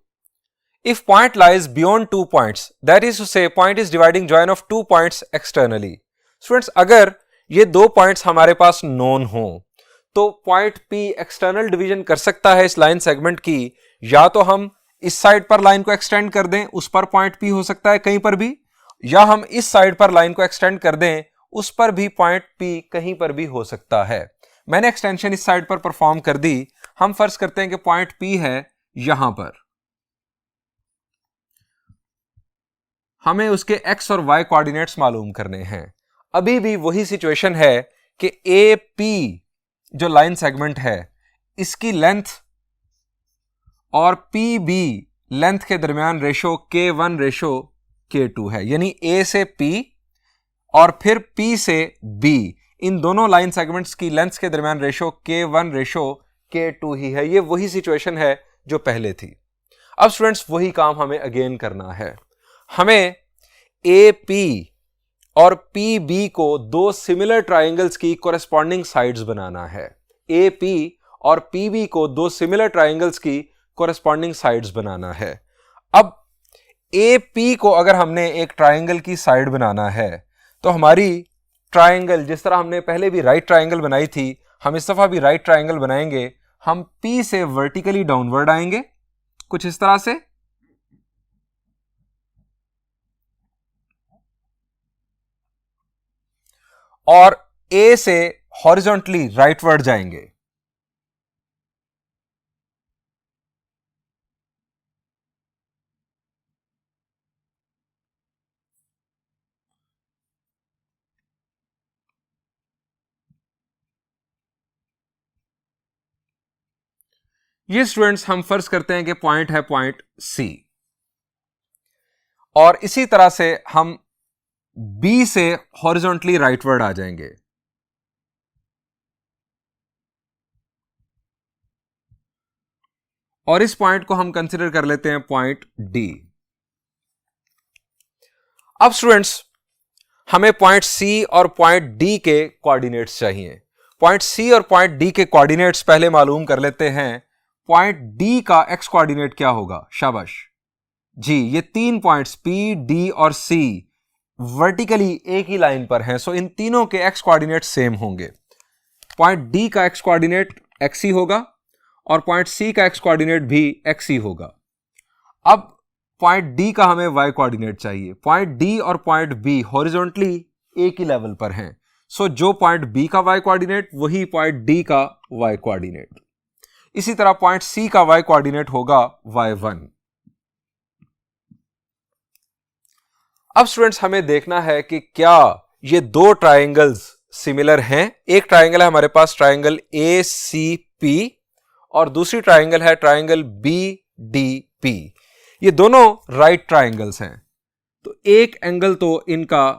Speaker 1: If point lies beyond 2 points, that is to say point is dividing join of 2 points externally. Students, अगर ये 2 पॉइंट्स हमारे पास नोन हो तो पॉइंट P एक्सटर्नल डिवीजन कर सकता है इस लाइन सेगमेंट की, या तो हम इस साइड पर लाइन को एक्सटेंड कर दें, उस पर पॉइंट P हो सकता है कहीं पर भी, या हम इस साइड पर लाइन को एक्सटेंड कर दें, उस पर भी पॉइंट P कहीं पर भी हो सकता है। मैंने एक्सटेंशन इस साइड पर परफॉर्म कर दी। हम फर्ज करते हैं कि पॉइंट P है यहां पर, हमें उसके x और y कोऑर्डिनेट्स मालूम करने हैं। अभी भी वही सिचुएशन है कि AP जो लाइन सेगमेंट है इसकी लेंथ और PB लेंथ के दरमियान रेशो K1:K2 है, यानी A से P और फिर P से B, इन दोनों लाइन सेगमेंट्स की लेंथ्स के दरमियान रेशो K1:K2 ही है। ये वही सिचुएशन है जो पहले थी। अब स्टूडेंट्स वही काम हमें अगेन करना है। हमें AP और PB को 2 सिमिलर ट्राइंगल्स की कोरेस्पॉन्डिंग साइड्स बनाना है। AP और PB को 2 सिमिलर ट्राइंगल्स की कोरेस्पॉन्डिंग साइड्स बनाना है। अब ए पी को अगर हमने एक ट्राइंगल की साइड बनाना है तो हमारी ट्राइंगल, जिस तरह हमने पहले भी राइट ट्राइंगल बनाई थी, हम इस दफा भी राइट ट्राइंगल बनाएंगे। हम पी से वर्टिकली डाउनवर्ड आएंगे कुछ इस तरह से, और ए से हॉरिजॉन्टली राइटवर्ड जाएंगे। ये स्टूडेंट्स हम फर्ज करते हैं कि पॉइंट है पॉइंट सी, और इसी तरह से हम बी से हॉरिजॉन्टली राइटवर्ड आ जाएंगे। और इस पॉइंट को हम कंसीडर कर लेते हैं पॉइंट डी। अब स्टूडेंट्स हमें पॉइंट सी और पॉइंट डी के कोऑर्डिनेट्स चाहिए। पॉइंट सी और पॉइंट डी के कोऑर्डिनेट्स पहले मालूम कर लेते हैं। पॉइंट डी का एक्स कोऑर्डिनेट क्या होगा? शाबाश जी, ये तीन पॉइंट्स पी, डी और सी वर्टिकली एक ही लाइन पर हैं, सो इन तीनों के एक्स कोऑर्डिनेट सेम होंगे। पॉइंट डी का एक्स कोऑर्डिनेट एक्स ही होगा और पॉइंट सी का एक्स कोऑर्डिनेट भी एक्स ही होगा। अब पॉइंट डी का हमें वाई कोऑर्डिनेट चाहिए। पॉइंट डी और पॉइंट बी हॉरिजॉन्टली एक ही लेवल पर हैं, सो जो पॉइंट बी का वाई कोऑर्डिनेट वही पॉइंट डी का वाई कोऑर्डिनेट। इसी तरह पॉइंट सी का वाई कोऑर्डिनेट होगा y1। अब स्टूडेंट्स हमें देखना है कि क्या ये दो ट्राइंगल्स सिमिलर हैं। एक ट्राइंगल है हमारे पास ट्राइंगल ए सी पी और दूसरी ट्राइंगल है ट्राइंगल बी डी पी। ये दोनों राइट ट्राइंगल्स हैं, तो एक एंगल तो इनका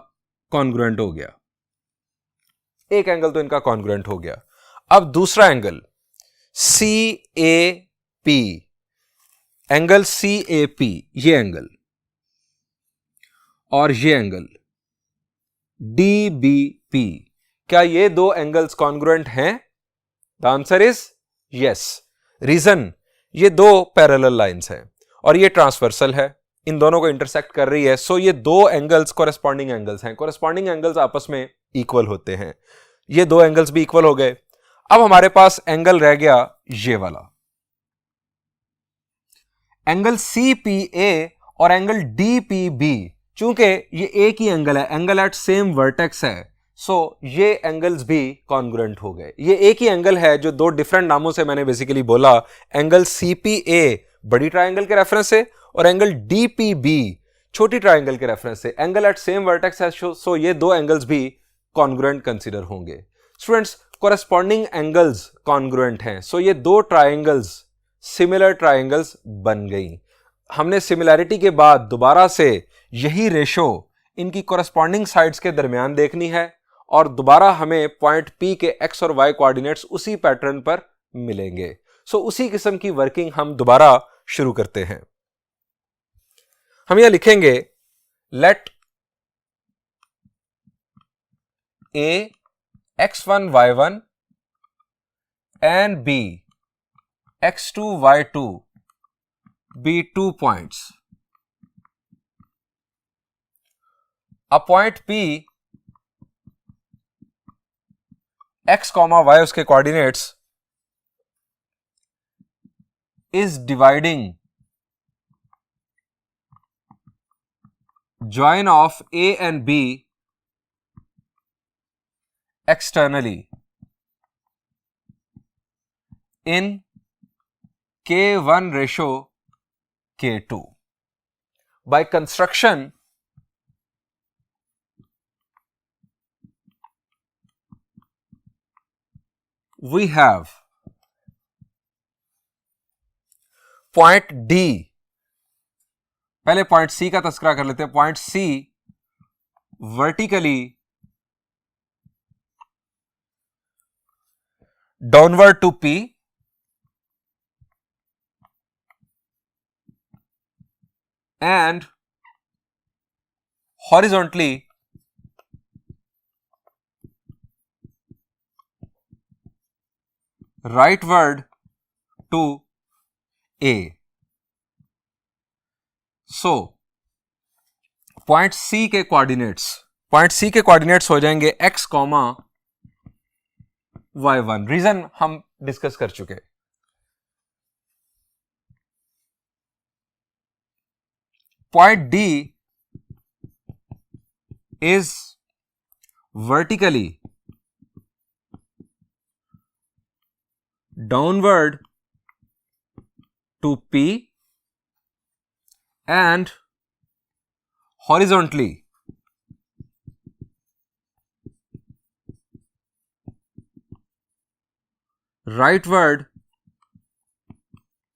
Speaker 1: कॉन्ग्रुएंट हो गया, एक एंगल तो इनका कॉन्ग्रुएंट हो गया। अब दूसरा angle C A P, angle C A P, ये एंगल और ये एंगल डी बी पी, क्या ये दो एंगल्स कॉन्ग्रुएंट हैं? The answer is yes. Reason, ये दो पैरेलल लाइंस हैं और ये ट्रांसवर्सल है, इन दोनों को इंटरसेक्ट कर रही है, सो ये दो एंगल्स कोरेस्पॉन्डिंग एंगल्स हैं। कोरेस्पॉन्डिंग एंगल्स आपस में इक्वल होते हैं, ये दो एंगल्स भी इक्वल हो गए। अब हमारे पास एंगल रह गया ये वाला, एंगल सी पी ए और एंगल डी पी बी। चूंकि ये एक ही एंगल है, एंगल एट सेम वर्टेक्स है, सो ये एंगल्स भी कॉन्ग्रुएंट हो गए। ये एक ही एंगल है जो दो डिफरेंट नामों से मैंने बेसिकली बोला, एंगल सी पी ए बड़ी ट्राइंगल के रेफरेंस से और एंगल डी पी बी छोटी ट्राइंगल के रेफरेंस से। एंगल एट सेम वर्टेक्स है, सो ये दो एंगल्स भी कॉन्ग्रुएंट कंसीडर होंगे। स्टूडेंट्स कोरेस्पॉन्डिंग एंगल्स कॉन्ग्रुएंट हैं, सो ये दो ट्राइंगल्स सिमिलर ट्राइंगल्स बन गई। हमने सिमिलैरिटी के बाद दोबारा से यही रेशो इनकी कोरेस्पॉन्डिंग साइड्स के दरमियान देखनी है और दोबारा हमें पॉइंट पी के एक्स और वाई कोऑर्डिनेट्स उसी पैटर्न पर मिलेंगे। सो उसी किस्म की वर्किंग हम दोबारा शुरू करते हैं। हम यह लिखेंगे let A x1 y1 and b x2 y2 be 2 points. A point P x comma y उसके coordinates is dividing join of A and B externally in K1 ratio K2. By construction, we have point D, पहले point C का तस्करा कर लेते हैं। Point C vertically downward to P and horizontally rightward to A. So point C के coordinates हो जाएंगे x, y1। Reason हम डिस्कस कर चुके। Point D is vertically downward to P and horizontally rightward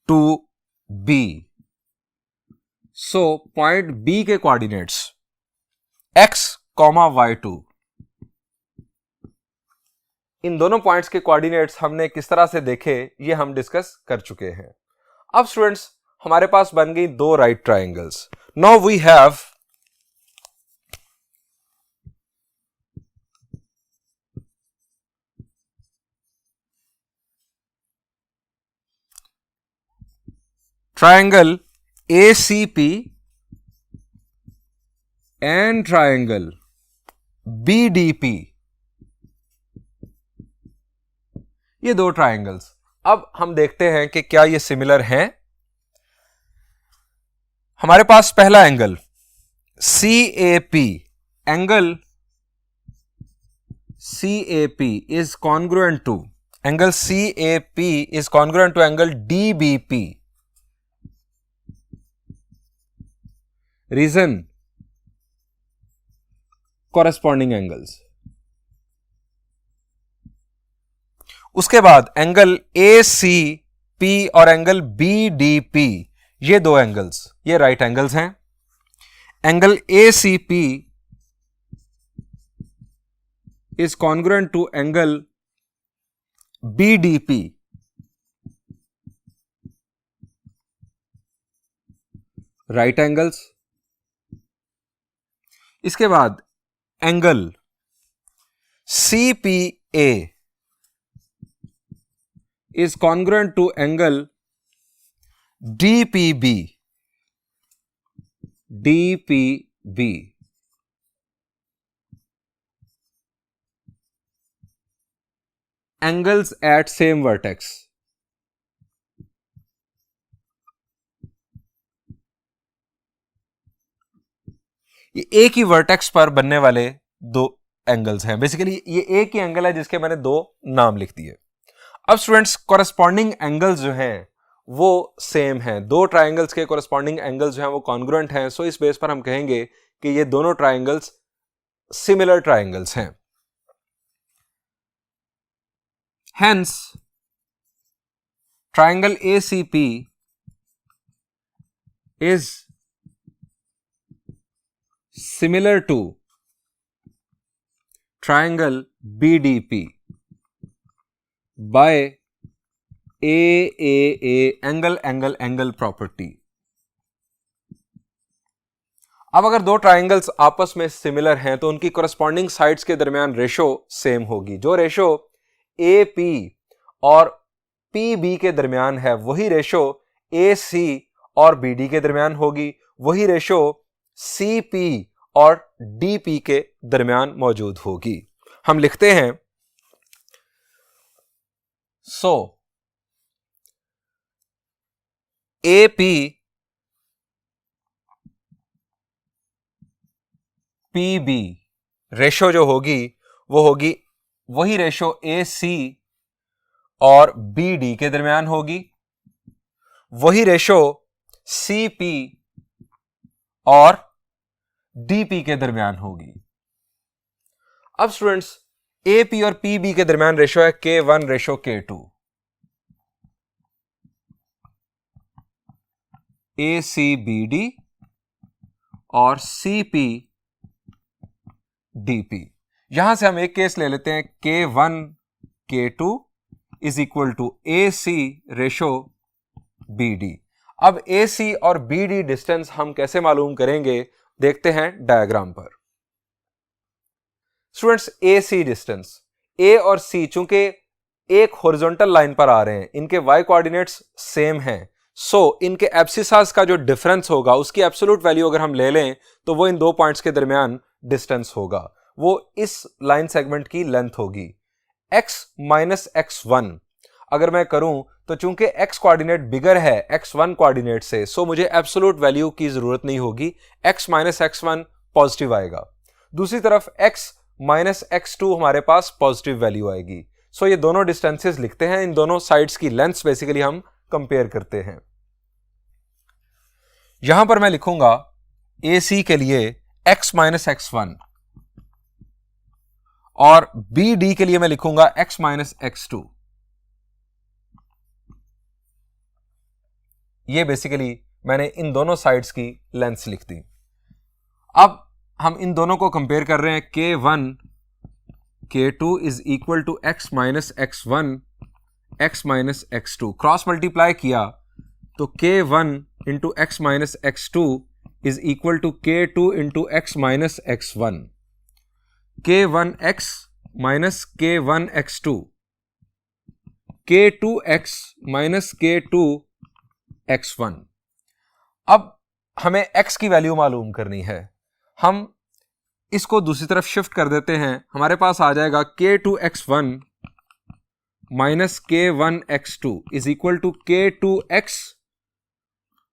Speaker 1: to B। So point B के coordinates x, y2, इन दोनों points के कोऑर्डिनेट्स हमने किस तरह से देखे ये हम डिस्कस कर चुके हैं। अब स्टूडेंट्स हमारे पास बन गई दो right triangles. Now we have triangle ACP and triangle BDP। ये दो ट्राइंगल्स। अब हम देखते हैं कि क्या ये सिमिलर हैं। हमारे पास पहला angle CAP, angle CAP is congruent to angle DBP। Reason corresponding angles. उसके बाद एंगल ACP और एंगल BDP, ये दो एंगल्स ये राइट एंगल्स हैं। Angle ACP is congruent to angle BDP, right angles. इसके बाद angle CPA is congruent to angle DPB, angles at same vertex। ये एक ही वर्टेक्स पर बनने वाले दो एंगल्स हैं। बेसिकली ये एक ही एंगल है जिसके मैंने दो नाम लिख दिए। अब स्टूडेंट्स कॉरेस्पॉन्डिंग एंगल्स जो हैं वो सेम हैं। दो ट्राइंगल्स के कॉरेस्पॉन्डिंग एंगल्स जो हैं वो कॉन्ग्रुएंट हैं। सो इस बेस पर हम कहेंगे कि ये दोनों ट्राइंगल्स सिमिलर ट्राइंगल्स हैं। Hence triangle ACP is similar to triangle BDP by AAA, angle property. अब अगर दो ट्राइंगल्स आपस में सिमिलर हैं तो उनकी कॉरेस्पॉन्डिंग साइड्स के दरमियान रेशो सेम होगी। जो रेशो AP और PB के दरमियान है वही रेशो AC और BD के दरमियान होगी, वही रेशो CP और DP के दरमियान मौजूद होगी। हम लिखते हैं सो AP PB रेशो जो होगी वो होगी वही रेशो AC और BD के दरमियान होगी, वही रेशो CP और DP के दरमियान होगी। अब स्टूडेंट्स AP और PB के दरमियान रेशो है K1 रेशो K2। ACBD और CPDP। यहां से हम एक केस ले लेते हैं K1 K2 is equal to AC ratio BD। अब AC और BD डिस्टेंस हम कैसे मालूम करेंगे देखते हैं डायग्राम पर। स्टूडेंट्स AC डिस्टेंस A और C चूंकि एक हॉरिजॉन्टल लाइन पर आ रहे हैं, इनके y कोऑर्डिनेट्स सेम हैं, सो इनके एब्सिसास का जो डिफरेंस होगा उसकी एब्सोल्यूट वैल्यू अगर हम ले लें तो वो इन दो पॉइंट्स के दरमियान डिस्टेंस होगा, वो इस लाइन सेगमेंट की लेंथ होगी। x माइनस x1 अगर मैं करूं तो चूंकि x कोऑर्डिनेट बिगर है x1 कोऑर्डिनेट से, सो मुझे एब्सोल्यूट वैल्यू की जरूरत नहीं होगी, x माइनस x1 पॉजिटिव आएगा। दूसरी तरफ x माइनस x2 हमारे पास पॉजिटिव वैल्यू आएगी। सो ये दोनों डिस्टेंसेस लिखते हैं, इन दोनों साइड्स की लेंथ्स बेसिकली हम कंपेयर करते हैं। यहां पर मैं लिखूंगा AC के लिए x माइनस x1 और BD के लिए मैं लिखूंगा x माइनस x2। ये बेसिकली मैंने इन दोनों साइड्स की लेंथ्स लिख दी। अब हम इन दोनों को कंपेयर कर रहे हैं, K1 K2 is equal to x minus x1 x minus x2। Cross multiply किया तो K1 into x minus x2 is equal to K2 into x minus x1। K1x minus K1x2 K2x minus K2x1। अब हमें x की value मालूम करनी है, हम इसको दूसरी तरफ शिफ्ट कर देते हैं, हमारे पास आ जाएगा K2x1 minus K1x2 is equal to K2x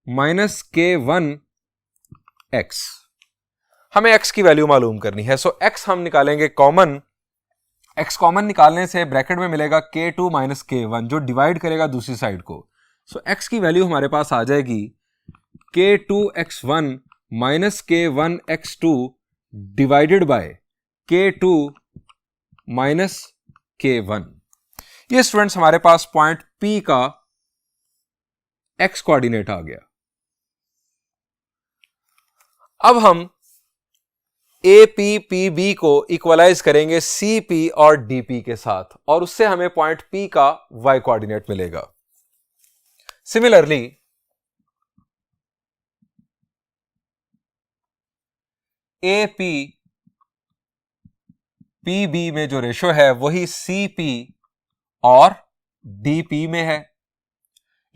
Speaker 1: minus K1x। हमें x की वैल्यू मालूम करनी है, सो x हम निकालेंगे कॉमन। x कॉमन निकालने से ब्रैकेट में मिलेगा K2 माइनस K1 जो डिवाइड करेगा दूसरी साइड को। सो x की वैल्यू हमारे पास आ जाएगी K2x1 minus K1x2 divided by K2 minus K1। ये स्टूडेंट्स हमारे पास पॉइंट P का x कोऑर्डिनेट आ गया। अब हम APPB को इक्वलाइज करेंगे CP और DP के साथ और उससे हमें पॉइंट P का y कोऑर्डिनेट मिलेगा। सिमिलरली APPB में जो रेशो है वही CP और DP में है।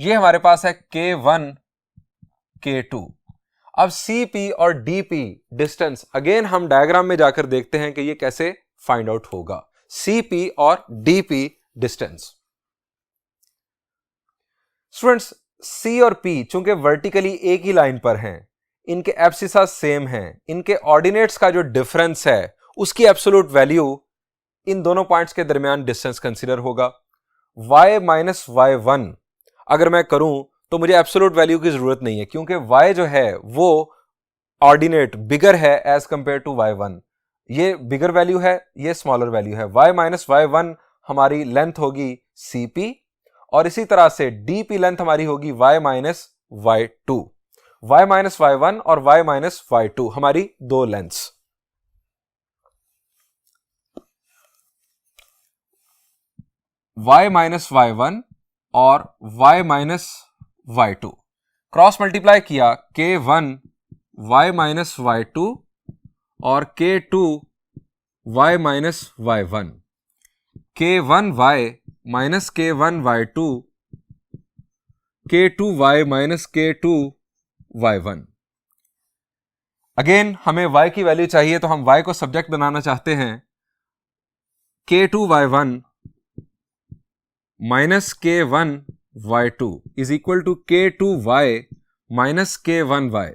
Speaker 1: ये हमारे पास है K1 K2। अब CP और DP डिस्टेंस अगेन हम डायग्राम में जाकर देखते हैं कि ये कैसे फाइंड आउट होगा। CP और DP डिस्टेंस स्टूडेंट्स, C और P चूंकि वर्टिकली एक ही लाइन पर हैं, इनके एब्सिसा सेम हैं, इनके ऑर्डिनेट्स का जो डिफरेंस है उसकी एब्सोल्यूट वैल्यू इन दोनों पॉइंट्स के दरमियान डिस्टेंस कंसीडर होगा। y माइनस y1 अगर मैं करूं तो मुझे एब्सोल्यूट वैल्यू की जरूरत नहीं है क्योंकि y जो है वो ऑर्डिनेट बिगर है एज कंपेयर टू y1। ये बिगर वैल्यू है, ये स्मॉलर वैल्यू है। y माइनस y1 हमारी लेंथ होगी CP और इसी तरह से DP लेंथ हमारी होगी y minus y2। y minus y1 और y माइनस y2 हमारी दो लेंथ्स। y माइनस y1 और y minus y2 cross multiply किया K1 y माइनस y2 और K2 y minus y1। K1y minus K1y2 K2y minus K2y1। Again हमें y की value चाहिए तो हम y को सब्जेक्ट बनाना चाहते हैं। K2y1 minus K1y2 is equal to K2y minus K1y।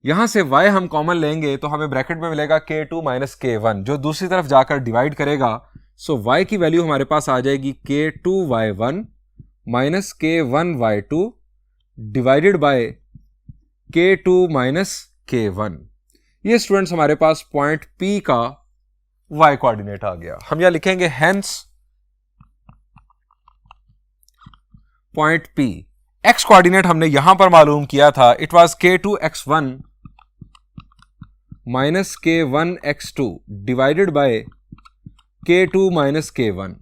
Speaker 1: यहां से y हम कॉमन लेंगे तो हमें ब्रैकेट में मिलेगा K2 माइनस K1 जो दूसरी तरफ जाकर डिवाइड करेगा। सो y की वैल्यू हमारे पास आ जाएगी K2y1 minus K1y2 divided by K2 minus K1। ये स्टूडेंट्स हमारे पास पॉइंट P का y कोऑर्डिनेट आ गया। हम यहां लिखेंगे hence point P x coordinate हमने यहां पर मालूम किया था, it was K2x1 minus K1x2 divided by K2 minus K1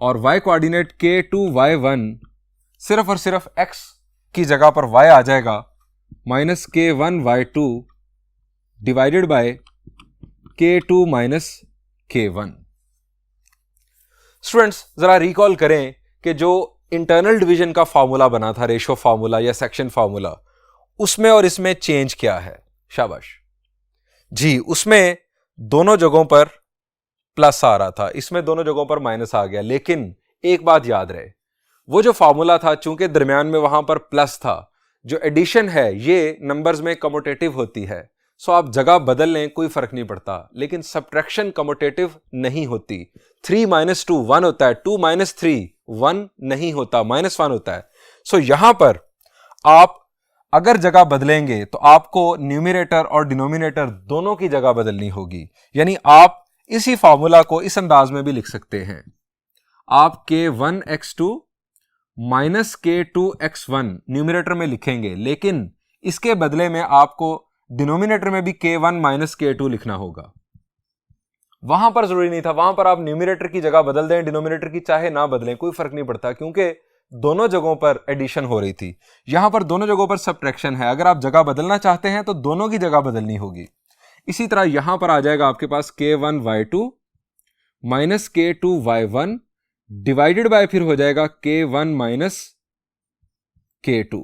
Speaker 1: और y कोऑर्डिनेट K2y1 सिर्फ और सिर्फ x की जगह पर y आ जाएगा minus K1y2 divided by K2 minus K1। Students जरा रिकॉल करें कि जो इंटरनल डिवीजन का फॉर्मूला बना था, रेशो फॉर्मूला या सेक्शन फॉर्मूला, उसमें और इसमें चेंज क्या है? शाबाश जी, उसमें दोनों जगहों पर प्लस आ रहा था, इसमें दोनों जगहों पर माइनस आ गया। लेकिन एक बात याद रहे, वो जो फॉर्मूला था, चूंकि दरमियान में वहां पर प्लस था, जो एडिशन है ये नंबर्स में कम्यूटेटिव होती है, सो आप जगह बदल लें कोई फर्क नहीं पड़ता। लेकिन सब्ट्रैक्शन कम्यूटेटिव नहीं होती। 3 - 2 1 होता है, 2 - 3 1 नहीं होता, -1 होता है। सो यहां पर आप अगर जगह बदलेंगे तो आपको न्यूमरेटर और डिनोमिनेटर दोनों की जगह बदलनी होगी। यानी आप इसी फॉर्मूला को इस अंदाज में भी लिख सकते हैं, आप k1x2 - k2x1 न्यूमरेटर में लिखेंगे, लेकिन इसके बदले में आपको डिनोमिनेटर में भी k1 - k2 लिखना होगा। वहां पर जरूरी नहीं था, वहां पर आप न्यूमरेटर की जगह बदल दें, डिनोमिनेटर की चाहे ना बदलें, कोई फर्क नहीं पड़ता, क्योंकि दोनों जगहों पर एडिशन हो रही थी। यहां पर दोनों जगहों पर सब्ट्रैक्शन है। अगर आप जगह बदलना चाहते हैं तो दोनों की जगह बदलनी होगी। इसी तरह यहां पर आ जाएगा आपके पास k1y2 - k2y1 डिवाइडेड बाय फिर हो जाएगा k1 - k2।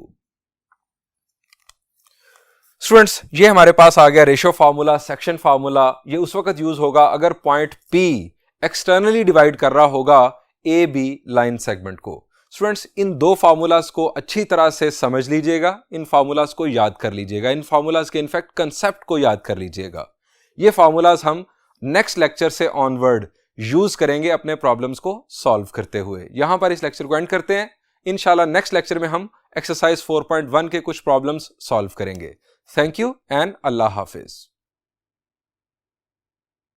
Speaker 1: स्टूडेंट्स, ये हमारे पास आ गया रेशो फार्मूला, सेक्शन फार्मूला। ये उस वक्त यूज होगा अगर पॉइंट P एक्सटर्नली डिवाइड कर रहा होगा ए बी लाइन सेगमेंट को। स्टूडेंट्स, इन दो फार्मूलाज को अच्छी तरह से समझ लीजिएगा, इन फार्मूलाज को याद कर लीजिएगा, इन फार्मूलाज के इनफैक्ट कंसेप्ट को याद कर लीजिएगा। ये फार्मूलाज हम नेक्स्ट लेक्चर से ऑनवर्ड यूज करेंगे अपने प्रॉब्लम्स को सॉल्व करते हुए। यहां पर इस लेक्चर को एंड करते हैं। इंशाल्लाह नेक्स्ट लेक्चर में हम एक्सरसाइज 4.1 के कुछ प्रॉब्लम्स सॉल्व करेंगे। Thank you and Allah Hafiz.